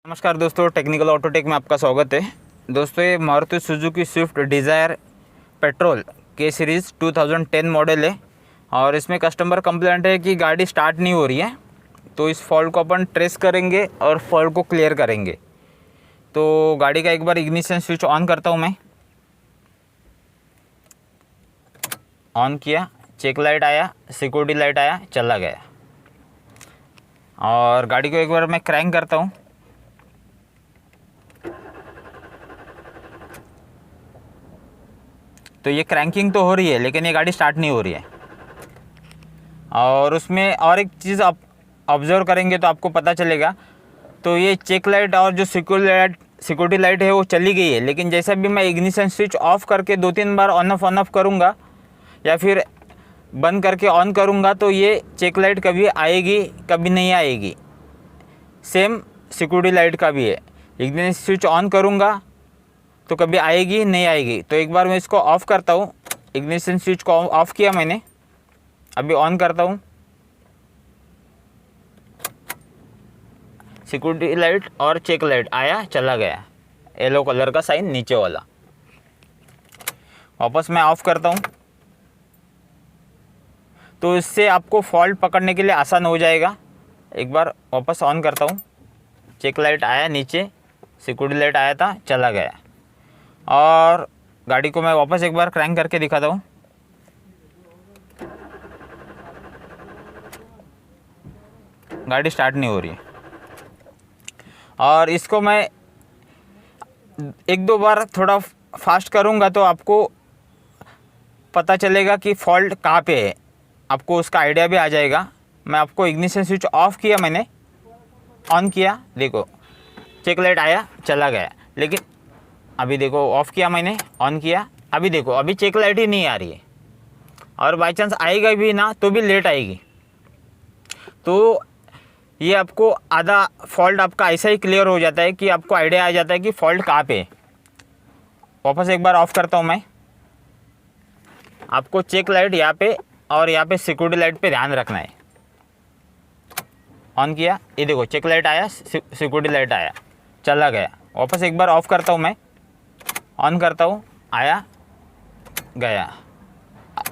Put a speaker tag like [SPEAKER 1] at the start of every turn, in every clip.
[SPEAKER 1] नमस्कार दोस्तों, technical Autotech में आपका स्वागत है। दोस्तों, ये Maruti Suzuki Swift Dzire petrol के सीरीज़ 2010 मॉडल है और इसमें कस्टमर कंप्लेंट है कि गाड़ी स्टार्ट नहीं हो रही है। तो इस फॉल्ट को अपन ट्रेस करेंगे और फॉल्ट को क्लियर करेंगे। तो गाड़ी का एक बार इग्निशन स्विच ऑन करता हूँ मैं। ऑन किया, चेक लाइट आया, सिक्योरिटी लाइट आया, चला गया। और गाड़ी को एक बार मैं क्रैंक करता हूँ। तो ये क्रैंकिंग तो हो रही है लेकिन ये गाड़ी स्टार्ट नहीं हो रही है। और उसमें और एक चीज़ आप ऑब्ज़र्व करेंगे तो आपको पता चलेगा। तो ये चेक लाइट और जो सिक्योरिटी लाइट है वो चली गई है, लेकिन जैसा भी मैं इग्निशन स्विच ऑफ करके 2-3 बार ऑन ऑफ करूँगा या फिर बंद करके ऑन करूँगा तो ये चेक लाइट कभी आएगी कभी नहीं आएगी। सेम सिक्योरिटी लाइट का भी है, इग्निशन स्विच ऑन करूँगा तो कभी आएगी नहीं आएगी। तो एक बार मैं इसको ऑफ़ करता हूँ। इग्निशन स्विच को ऑफ़ किया मैंने, अभी ऑन करता हूँ। सिक्योरिटी लाइट और चेक लाइट आया, चला गया, येलो कलर का साइन नीचे वाला। वापस मैं ऑफ़ करता हूँ तो इससे आपको फॉल्ट पकड़ने के लिए आसान हो जाएगा। एक बार वापस ऑन करता हूँ, चेक लाइट आया नीचे, सिक्योरिटी लाइट आया था, चला गया। और गाड़ी को मैं वापस एक बार क्रैंक करके दिखाता हूँ। गाड़ी स्टार्ट नहीं हो रही है। और इसको मैं 1-2 बार थोड़ा फास्ट करूँगा तो आपको पता चलेगा कि फॉल्ट कहाँ पे है, आपको उसका आइडिया भी आ जाएगा। मैं आपको इग्निशन स्विच ऑफ किया, मैंने ऑन किया, देखो चेक लाइट आया, चला गया। लेकिन अभी देखो ऑफ़ किया मैंने, ऑन किया, अभी देखो अभी चेक लाइट ही नहीं आ रही है। और बाई चांस आएगा भी ना तो भी लेट आएगी। तो ये आपको आधा फॉल्ट आपका ऐसा ही क्लियर हो जाता है कि आपको आइडिया आ जाता है कि फॉल्ट कहाँ पे है। वापस एक बार ऑफ़ करता हूँ मैं। आपको चेक लाइट यहाँ पे और यहाँ पे सिक्योरिटी लाइट पे ध्यान रखना है। ऑन किया, ये देखो चेक लाइट आया, सिक्योरिटी लाइट आया, चला गया। वापस एक बार ऑफ़ करता हूँ मैं, ऑन करता हूँ, आया गया।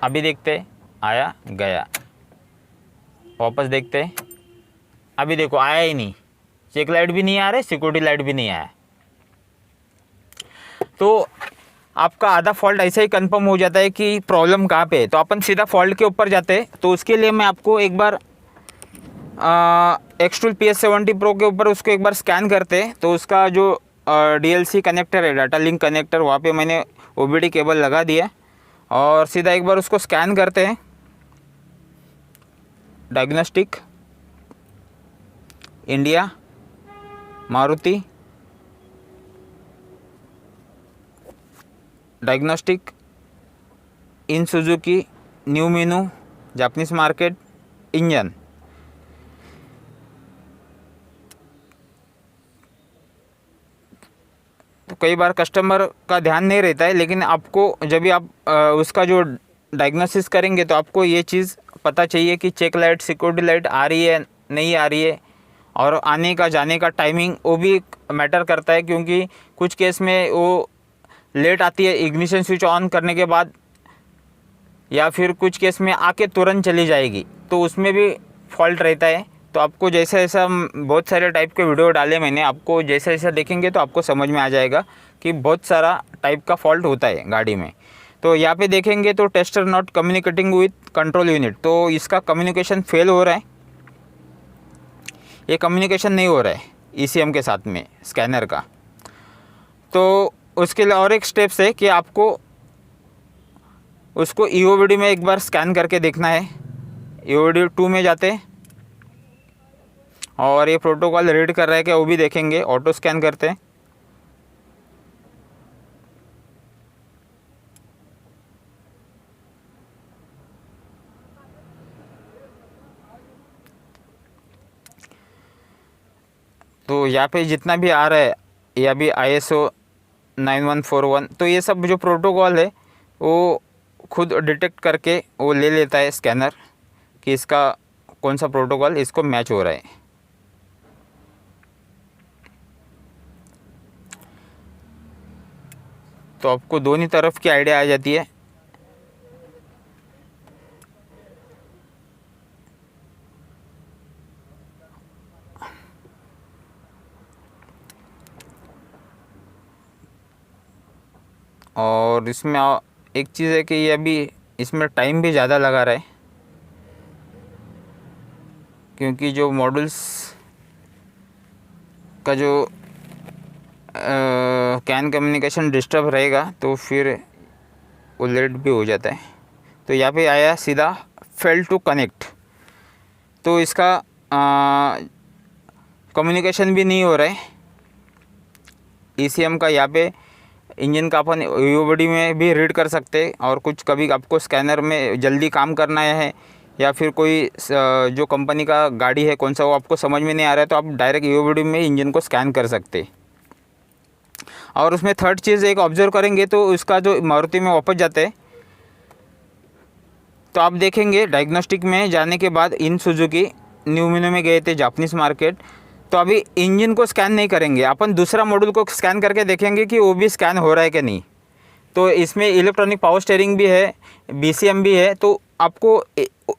[SPEAKER 1] अभी देखते, आया गया। वापस देखते, अभी देखो आया ही नहीं, चेक लाइट भी नहीं आ रही, सिक्योरिटी लाइट भी नहीं आया। तो आपका आधा फॉल्ट ऐसा ही कंफर्म हो जाता है कि प्रॉब्लम कहाँ पे है। तो अपन सीधा फॉल्ट के ऊपर जाते हैं। तो उसके लिए मैं आपको एक बार एक्सट्रूल PS70 Pro के ऊपर उसको एक बार स्कैन करते हैं। तो उसका जो DLC कनेक्टर है, डाटा लिंक कनेक्टर, वहाँ पे मैंने OBD केबल लगा दिया और सीधा एक बार उसको स्कैन करते हैं। Diagnostic, India, Maruti, diagnostic, in Suzuki, new menu, Japanese market, engine. तो कई बार कस्टमर का ध्यान नहीं रहता है, लेकिन आपको जब भी आप उसका जो डायग्नोसिस करेंगे तो आपको ये चीज़ पता चाहिए कि चेक लाइट, सिक्योरिटी लाइट आ रही है नहीं आ रही है। और आने का जाने का टाइमिंग वो भी मैटर करता है, क्योंकि कुछ केस में वो लेट आती है इग्निशन स्विच ऑन करने के बाद, या फिर कुछ केस में आके तुरंत चली जाएगी, तो उसमें भी फॉल्ट रहता है। तो आपको जैसा जैसा बहुत सारे टाइप के वीडियो डाले मैंने, आपको जैसा जैसा देखेंगे तो आपको समझ में आ जाएगा कि बहुत सारा टाइप का फॉल्ट होता है गाड़ी में। तो यहाँ पे देखेंगे तो tester not communicating with control unit, तो इसका कम्युनिकेशन फेल हो रहा है, ये कम्युनिकेशन नहीं हो रहा है ECM के साथ में स्कैनर का। तो उसके लिए और एक स्टेप्स है कि आपको उसको EOBD में एक बार स्कैन करके देखना है। EOBD 2 में जाते हैं और ये प्रोटोकॉल रीड कर रहा है क्या वो भी देखेंगे। ऑटो स्कैन करते हैं, तो यहाँ पे जितना भी आ रहा है, या भी ISO 9141, तो ये सब जो प्रोटोकॉल है वो खुद डिटेक्ट करके वो ले लेता है स्कैनर कि इसका कौन सा प्रोटोकॉल इसको मैच हो रहा है। तो आपको दोनों तरफ की आइडिया आ जाती है। और इसमें एक चीज़ है कि ये अभी इसमें टाइम भी ज़्यादा लगा रहा है, क्योंकि जो मॉड्यूल्स का जो कैन कम्युनिकेशन डिस्टर्ब रहेगा तो फिर वो लेट भी हो जाता है। तो यहाँ पे आया सीधा फेल टू कनेक्ट, तो इसका कम्युनिकेशन भी नहीं हो रहा है। ECM का यहाँ पे इंजन का अपन UOD में भी रीड कर सकते हैं, और कुछ कभी आपको स्कैनर में जल्दी काम करना है या फिर कोई जो कंपनी का गाड़ी है कौन सा वो आपको समझ में नहीं आ रहा है, तो आप डायरेक्ट UOD में इंजन को स्कैन कर सकते हैं। और उसमें थर्ड चीज़ एक ऑब्जर्व करेंगे तो उसका जो मारुति में वापस जाते हैं तो आप देखेंगे डायग्नोस्टिक में जाने के बाद इन सुजुकी न्यू मिनो में गए थे जापानीज़ मार्केट, तो अभी इंजन को स्कैन नहीं करेंगे, अपन दूसरा मॉड्यूल को स्कैन करके देखेंगे कि वो भी स्कैन हो रहा है कि नहीं। तो इसमें इलेक्ट्रॉनिक पावर स्टीयरिंग भी है, BCM भी है। तो आपको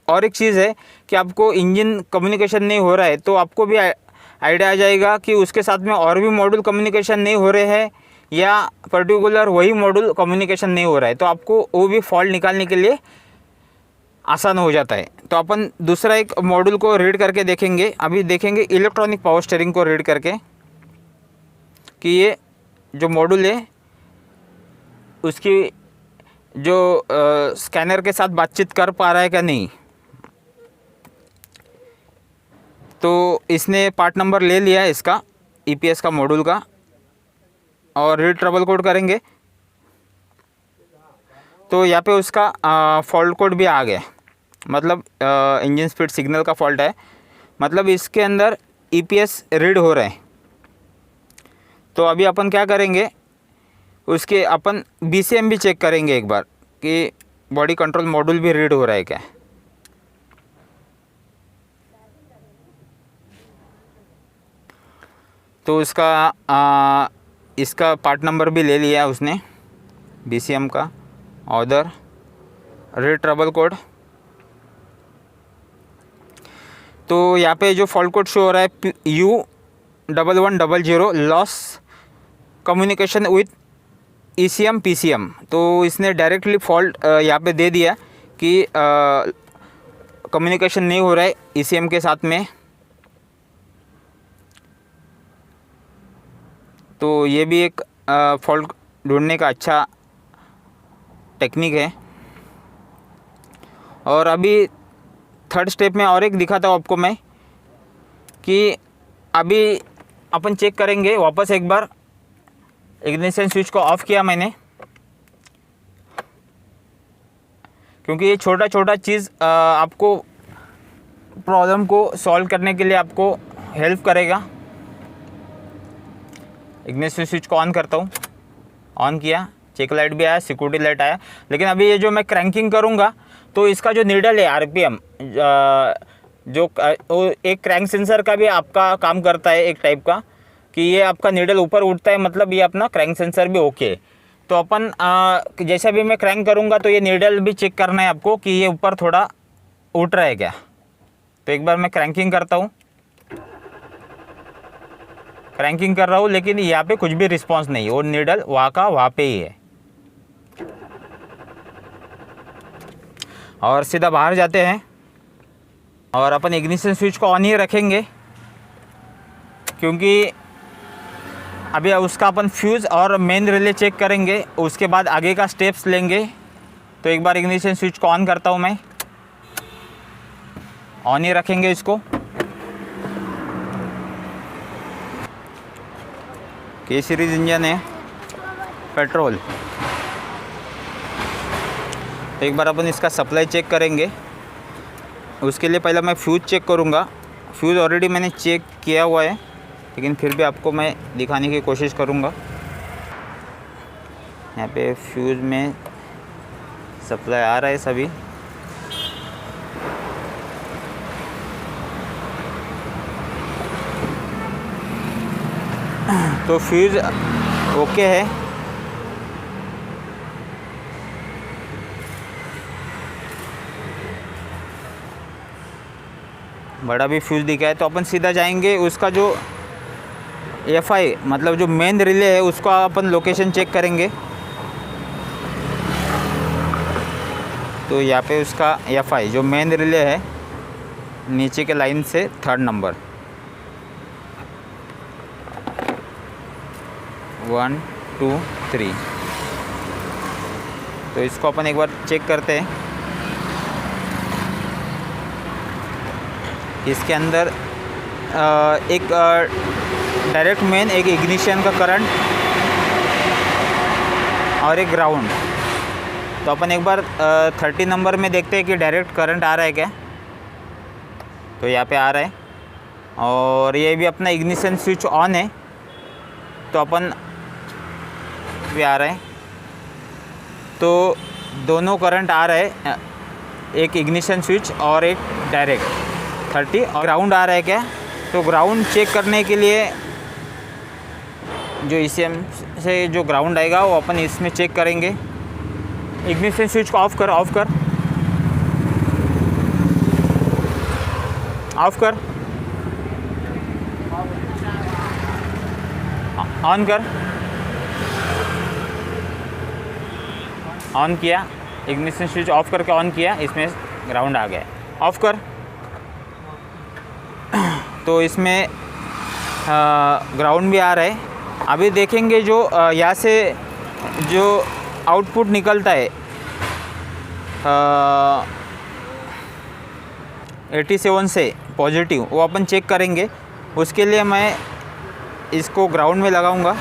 [SPEAKER 1] और एक चीज़ है कि आपको इंजन कम्युनिकेशन नहीं हो रहा है तो आपको भी आइडिया आ जाएगा कि उसके साथ में और भी मॉड्यूल कम्युनिकेशन नहीं हो रहे हैं या पर्टिकुलर वही मॉड्यूल कम्युनिकेशन नहीं हो रहा है, तो आपको वो भी फॉल्ट निकालने के लिए आसान हो जाता है। तो अपन दूसरा एक मॉड्यूल को रीड करके देखेंगे। अभी देखेंगे इलेक्ट्रॉनिक पावर स्टीयरिंग को रीड करके कि ये जो मॉड्यूल है उसकी जो स्कैनर के साथ बातचीत कर पा रहा है क्या नहीं। तो इसने पार्ट नंबर ले लिया है इसका EPS का मॉड्यूल का, और रीड ट्रबल कोड करेंगे तो यहाँ पे उसका फॉल्ट कोड भी आ गया, मतलब इंजन स्पीड सिग्नल का फॉल्ट है, मतलब इसके अंदर EPS रीड हो रहा है। तो अभी अपन क्या करेंगे, उसके अपन BCM भी चेक करेंगे एक बार कि बॉडी कंट्रोल मॉड्यूल भी रीड हो रहा है क्या। तो इसका पार्ट नंबर भी ले लिया उसने BCM का, ऑर्डर रीड ट्रबल कोड। तो यहाँ पे जो फॉल्ट कोड शो हो रहा है U1100 loss communication with ECM PCM, तो इसने डायरेक्टली फॉल्ट यहाँ पे दे दिया कि कम्युनिकेशन नहीं हो रहा है ECM के साथ में। तो ये भी एक फॉल्ट ढूंढने का अच्छा टेक्निक है। और अभी थर्ड स्टेप में और एक दिखाता हूँ आपको मैं कि अभी अपन चेक करेंगे वापस एक बार। इग्निशन स्विच को ऑफ किया मैंने, क्योंकि ये छोटा छोटा चीज़ आपको प्रॉब्लम को सॉल्व करने के लिए आपको हेल्प करेगा। इग्निशन स्विच को ऑन करता हूँ, ऑन किया, चेक लाइट भी आया, सिक्योरिटी लाइट आया। लेकिन अभी ये जो मैं क्रैंकिंग करूँगा तो इसका जो नीडल है RPM जो एक क्रैंक सेंसर का भी आपका काम करता है एक टाइप का, कि ये आपका नीडल ऊपर उठता है, मतलब ये अपना क्रैंक सेंसर भी ओके है। तो अपन जैसा भी मैं क्रैंक करूँगा तो ये नीडल भी चेक करना है आपको कि ये ऊपर थोड़ा उठ रहा है क्या। तो एक बार मैं क्रैंकिंग करता हूँ, क्रैंकिंग कर रहा हूँ, लेकिन यहाँ पे कुछ भी रिस्पांस नहीं, वो नीडल वहाँ का वहाँ पे ही है। और सीधा बाहर जाते हैं और अपन इग्निशन स्विच को ऑन ही रखेंगे, क्योंकि अभी उसका अपन फ्यूज़ और मेन रिले चेक करेंगे, उसके बाद आगे का स्टेप्स लेंगे। तो एक बार इग्निशन स्विच को ऑन करता हूँ मैं, ऑन ही रखेंगे इसको। K सीरीज़ इंजन है, पेट्रोल। तो एक बार अपन इसका सप्लाई चेक करेंगे। उसके लिए पहले मैं फ्यूज़ चेक करूँगा। फ्यूज़ ऑलरेडी मैंने चेक किया हुआ है, लेकिन फिर भी आपको मैं दिखाने की कोशिश करूँगा। यहाँ पे फ्यूज़ में सप्लाई आ रहा है सभी। तो फ्यूज़ ओके है। बड़ा भी फ्यूज़ दिखा है। तो अपन सीधा जाएंगे उसका जो FI मतलब जो मेन रिले है उसका अपन लोकेशन चेक करेंगे। तो यहाँ पे उसका FI जो मेन रिले है नीचे के लाइन से 3rd नंबर 1 2 3। तो इसको अपन एक बार चेक करते हैं। इसके अंदर एक डायरेक्ट मेन, एक इग्निशन का करंट और एक ग्राउंड। तो अपन एक बार 30 नंबर में देखते हैं कि डायरेक्ट करंट आ रहा है क्या। तो यहाँ पे आ रहा है और ये भी अपना इग्निशन स्विच ऑन है। तो अपन भी आ रहा है। तो दोनों करंट आ रहे हैं, एक इग्निशन स्विच और एक डायरेक्ट 30। और ग्राउंड आ रहा है क्या। तो ग्राउंड चेक करने के लिए जो ECM से जो ग्राउंड आएगा वो अपन इसमें चेक करेंगे। इग्निशन स्विच को ऑफ कर, ऑन कर, ऑन किया। इग्निशन स्विच ऑफ करके ऑन किया, इसमें ग्राउंड आ गया। ऑफ कर। तो इसमें ग्राउंड भी आ रहा है। अभी देखेंगे जो यहाँ से जो आउटपुट निकलता है 87 से पॉजिटिव, वो अपन चेक करेंगे। उसके लिए मैं इसको ग्राउंड में लगाऊंगा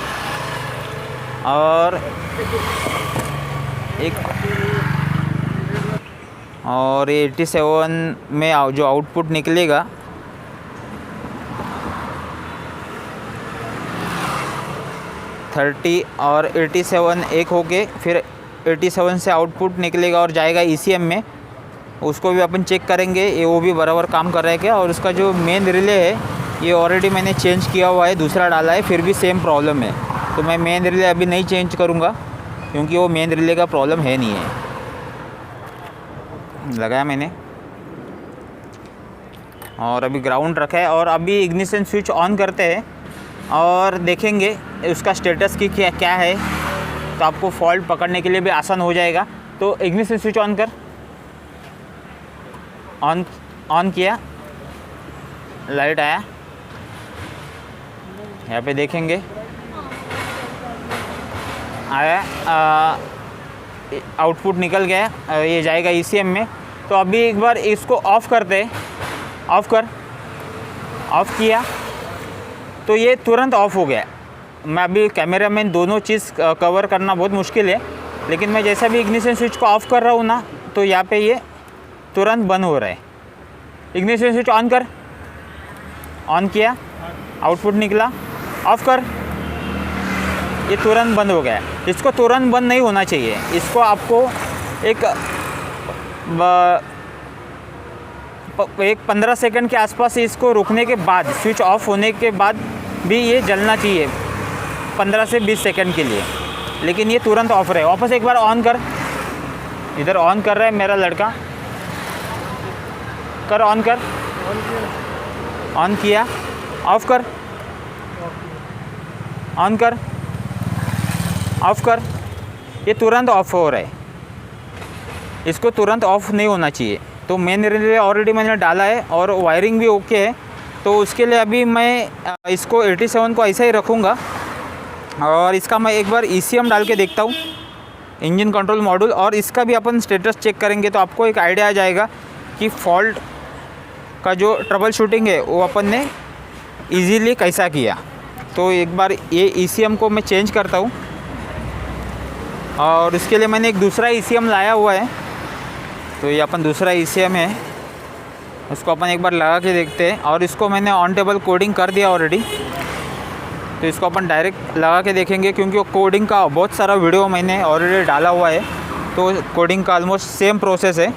[SPEAKER 1] और ये 87 में जो आउटपुट निकलेगा ,30 और 87 एक होके फिर 87 से आउटपुट निकलेगा और जाएगा ECM में। उसको भी अपन चेक करेंगे ये वो भी बराबर काम कर रहा है क्या। और उसका जो मेन रिले है ये ऑलरेडी मैंने चेंज किया हुआ है, दूसरा डाला है, फिर भी सेम प्रॉब्लम है। तो मैं मेन रिले अभी नहीं चेंज करूँगा क्योंकि वो मेन रिले का प्रॉब्लम है नहीं है। लगाया मैंने और अभी ग्राउंड रखा है। और अभी इग्निशन स्विच ऑन करते हैं और देखेंगे उसका स्टेटस की क्या है। तो आपको फॉल्ट पकड़ने के लिए भी आसान हो जाएगा। तो इग्निशन स्विच ऑन कर, ऑन किया, लाइट आया। यहाँ पे देखेंगे आया, आउटपुट निकल गया, ये जाएगा ECM में। तो अभी एक बार इसको ऑफ़ करते हैं। ऑफ़ कर, ऑफ़ किया तो ये तुरंत ऑफ़ हो गया। मैं अभी कैमरा में दोनों चीज़ कवर करना बहुत मुश्किल है, लेकिन मैं जैसा भी इग्निशन स्विच को ऑफ़ कर रहा हूँ ना तो यहाँ पे ये तुरंत बंद हो रहा है। इग्निशन स्विच ऑन कर, ऑन किया, आउटपुट निकला, ऑफ़ कर, ये तुरंत बंद हो गया। इसको तुरंत बंद नहीं होना चाहिए। इसको आपको एक 15 सेकंड के आसपास इसको रुकने के बाद, स्विच ऑफ होने के बाद भी ये जलना चाहिए 15 से 20 सेकंड के लिए। लेकिन ये तुरंत ऑफ रहे। वापस एक बार ऑन कर, इधर ऑन कर रहा है मेरा लड़का, कर, ऑन कर, ऑन किया, ऑफ़ कर, ऑन कर, ऑफ़ कर, ये तुरंत ऑफ हो रहा है। इसको तुरंत ऑफ नहीं होना चाहिए। तो मेन रिले ऑलरेडी मैंने डाला है और वायरिंग भी ओके है। तो उसके लिए अभी मैं इसको 87 को ऐसा ही रखूँगा और इसका मैं एक बार ECM डाल के देखता हूँ, इंजन कंट्रोल मॉड्यूल। और इसका भी अपन स्टेटस चेक करेंगे तो आपको एक आइडिया आ जाएगा कि फॉल्ट का जो ट्रबल शूटिंग है वो अपन ने ईज़िली कैसा किया। तो एक बार ये ECM को मैं चेंज करता हूँ और इसके लिए मैंने एक दूसरा ECM लाया हुआ है। तो ये अपन दूसरा ECM है, उसको अपन एक बार लगा के देखते हैं। और इसको मैंने ऑन टेबल कोडिंग कर दिया ऑलरेडी। तो इसको अपन डायरेक्ट लगा के देखेंगे क्योंकि वो कोडिंग का बहुत सारा वीडियो मैंने ऑलरेडी डाला हुआ है। तो कोडिंग का ऑलमोस्ट सेम प्रोसेस है,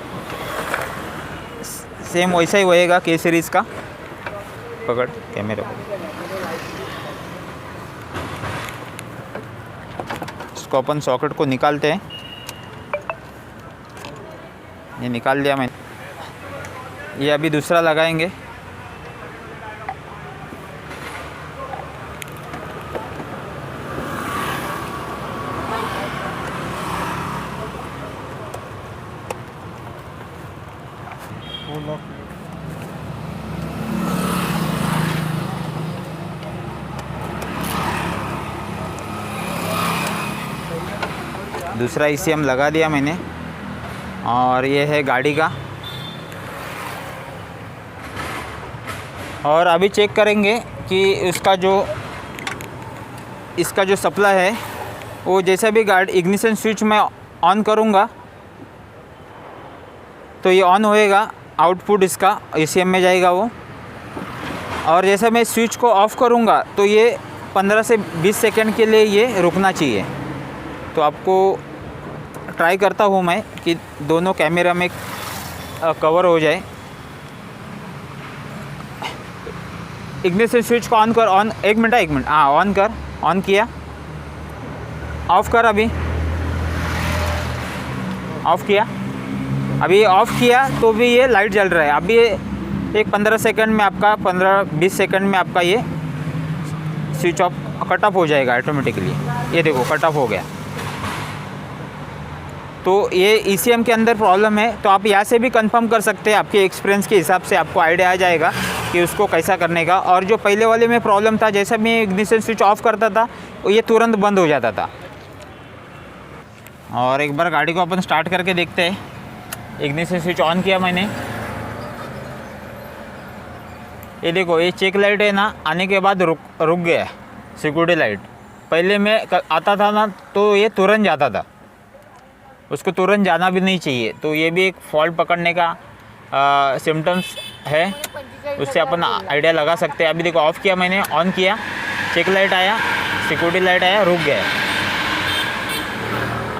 [SPEAKER 1] सेम वैसा ही होएगा K सीरीज़ का। पकड़ कैमरे को, इसको अपन सॉकेट को निकालते हैं। ये निकाल दिया मैंने। ये अभी दूसरा लगाएंगे दूसरा ECM लगा दिया मैंने। और ये है गाड़ी का। और अभी चेक करेंगे कि इसका जो सप्लाई है वो जैसे भी गाड़ी इग्निशन स्विच मैं ऑन करूँगा तो ये ऑन होएगा, आउटपुट इसका ECM में जाएगा वो। और जैसे मैं स्विच को ऑफ़ करूँगा तो ये 15 से 20 सेकंड के लिए ये रुकना चाहिए। तो आपको ट्राई करता हूँ मैं कि दोनों कैमरा में कवर हो जाए। इग्निशन स्विच को ऑन कर, ऑन 1 मिनट, हाँ ऑन कर, ऑन किया, ऑफ़ कर, अभी ऑफ़ किया, अभी ऑफ़ किया तो भी ये लाइट जल रहा है। अभी एक 15 सेकंड में आपका 15-20 सेकंड में आपका ये स्विच ऑफ कट ऑफ हो जाएगा ऑटोमेटिकली। ये देखो कट ऑफ हो गया। तो ये ECM के अंदर प्रॉब्लम है। तो आप यहाँ से भी कंफर्म कर सकते हैं, आपके एक्सपीरियंस के हिसाब से आपको आइडिया आ जाएगा कि उसको कैसा करने का। और जो पहले वाले में प्रॉब्लम था, जैसे मैं इग्निशन स्विच ऑफ करता था ये तुरंत बंद हो जाता था। और एक बार गाड़ी को अपन स्टार्ट करके देखते हैं। इग्निशन स्विच ऑन किया मैंने, ये देखो ये चेक लाइट है ना, आने के बाद रुक गया सिक्योरिटी लाइट। पहले मैं आता था ना तो ये तुरंत जाता था, उसको तुरंत जाना भी नहीं चाहिए। तो ये भी एक फॉल्ट पकड़ने का सिम्टम्स है, उससे अपन आइडिया लगा सकते हैं। अभी देखो ऑफ़ किया मैंने, ऑन किया, चेक लाइट आया, सिक्योरिटी लाइट आया, रुक गया।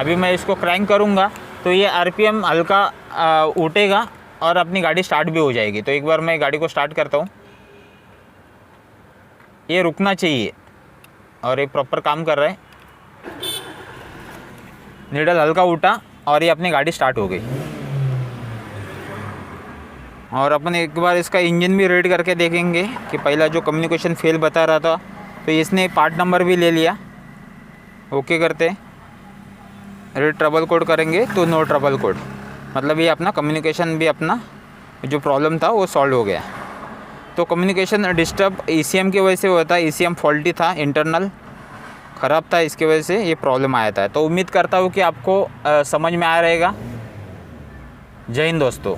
[SPEAKER 1] अभी मैं इसको क्रैंक करूँगा तो ये RPM हल्का उठेगा और अपनी गाड़ी स्टार्ट भी हो जाएगी। तो एक बार मैं गाड़ी को स्टार्ट करता हूँ। ये रुकना चाहिए और ये प्रॉपर काम कर रहा है। नीडल हल्का उठा और ये अपनी गाड़ी स्टार्ट हो गई। और अपन एक बार इसका इंजन भी रेड करके देखेंगे कि पहला जो कम्युनिकेशन फेल बता रहा था तो इसने पार्ट नंबर भी ले लिया। ओके करते, रेड ट्रबल कोड करेंगे तो नो ट्रबल कोड, मतलब ये अपना कम्युनिकेशन भी अपना जो प्रॉब्लम था वो सॉल्व हो गया। तो कम्युनिकेशन डिस्टर्ब ECM की वजह से हुआ था। ECM फॉल्टी था, इंटरनल ख़राब था, इसकी वजह से ये प्रॉब्लम आया था। तो उम्मीद करता हूँ कि आपको समझ में आ रहेगा। जय हिंद दोस्तों।